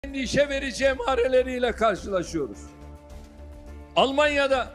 endişe verici emareleriyle karşılaşıyoruz. Almanya'da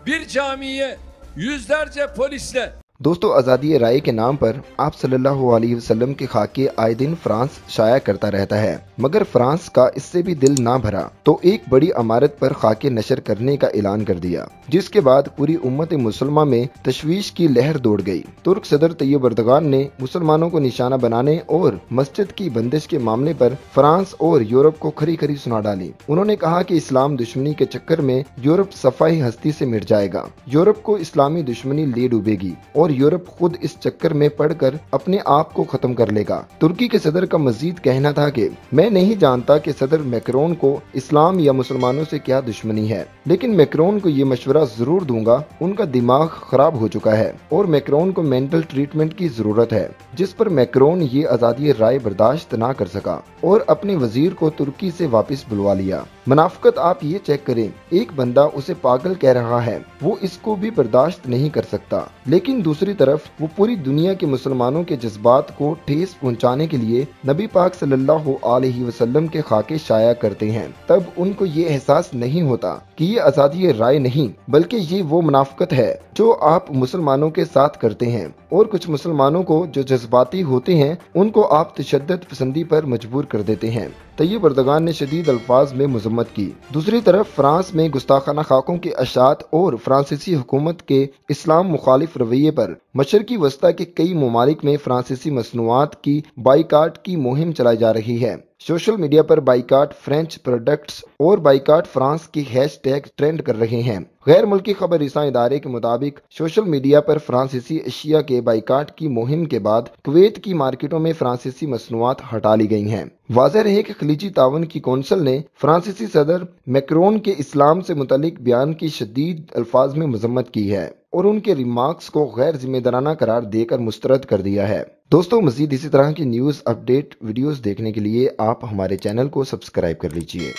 bir camiye yüzlerce polisle दोस्तों, आज़ादी राय के नाम पर आप सल्लल्लाहु अलैहि वसल्लम के खाके आए दिन फ्रांस शाया करता रहता है, मगर फ्रांस का इससे भी दिल ना भरा तो एक बड़ी इमारत पर खाके नशर करने का ऐलान कर दिया, जिसके बाद पूरी उम्मत मुसलमा में तशवीश की लहर दौड़ गई। तुर्क सदर तैयब एर्दोगान ने मुसलमानों को निशाना बनाने और मस्जिद की बंदिश के मामले पर फ्रांस और यूरोप को खरी खरी सुना डाली। उन्होंने कहा कि इस्लाम दुश्मनी के चक्कर में यूरोप सफाई हस्ती से मिट जाएगा, यूरोप को इस्लामी दुश्मनी ले डूबेगी और यूरोप खुद इस चक्कर में पड़कर अपने आप को खत्म कर लेगा। तुर्की के सदर का मजीद कहना था कि मैं नहीं जानता कि सदर मैक्रोन को इस्लाम या मुसलमानों से क्या दुश्मनी है, लेकिन मैक्रोन को ये मशवरा जरूर दूंगा। उनका दिमाग खराब हो चुका है और मैक्रोन को मेंटल ट्रीटमेंट की जरूरत है, जिस पर मैक्रोन ये आज़ादी राय बर्दाश्त ना कर सका और अपने वजीर को तुर्की से वापस बुलवा लिया। मुनाफिकत आप ये चेक करें, एक बंदा उसे पागल कह रहा है, वो इसको भी बर्दाश्त नहीं कर सकता, लेकिन दूसरी तरफ वो पूरी दुनिया के मुसलमानों के जज्बात को ठेस पहुंचाने के लिए नबी पाक सल्लल्लाहु अलैहि वसल्लम के खाके शाया करते हैं। तब उनको ये एहसास नहीं होता कि ये आज़ादी राय नहीं, बल्कि ये वो मुनाफिकत है जो आप मुसलमानों के साथ करते हैं। और कुछ मुसलमानों को जो जज्बाती होते हैं उनको आप तशद्दुद पसंदी पर मजबूर कर देते हैं। तैयब एर्दोगान ने शदीद अल्फाज में मजम्मत की। दूसरी तरफ फ्रांस में गुस्ताखाना खाकों के अशात और फ्रांसीसी हुकूमत के इस्लाम मुखालिफ रवैये पर मशरकी वस्ता के कई ममालिक में फ्रांसीसी मसनूआत की बाइकाट की मुहिम चलाई जा रही है। सोशल मीडिया पर बाइकाट फ्रेंच प्रोडक्ट्स और बाइकाट फ्रांस की हैशटैग ट्रेंड कर रहे हैं। गैर मुल्की खबर रिसां इदारे के मुताबिक सोशल मीडिया पर फ्रांसीसी एशिया के बाइकाट की मुहिम के बाद कुवैत की मार्केटों में फ्रांसीसी मसनूआत हटा ली गई हैं। वाज़ेह रहे कि खलीजी तावन की कौंसिल ने फ्रांसीसी सदर मैक्रोन के इस्लाम से मुतल्लिक बयान की शदीद अल्फाज में मजम्मत की है और उनके रिमार्क्स को गैर जिम्मेदाराना करार देकर मुस्तरद कर दिया है। दोस्तों, मजीद इसी तरह की न्यूज़ अपडेट वीडियोस देखने के लिए आप हमारे चैनल को सब्सक्राइब कर लीजिए।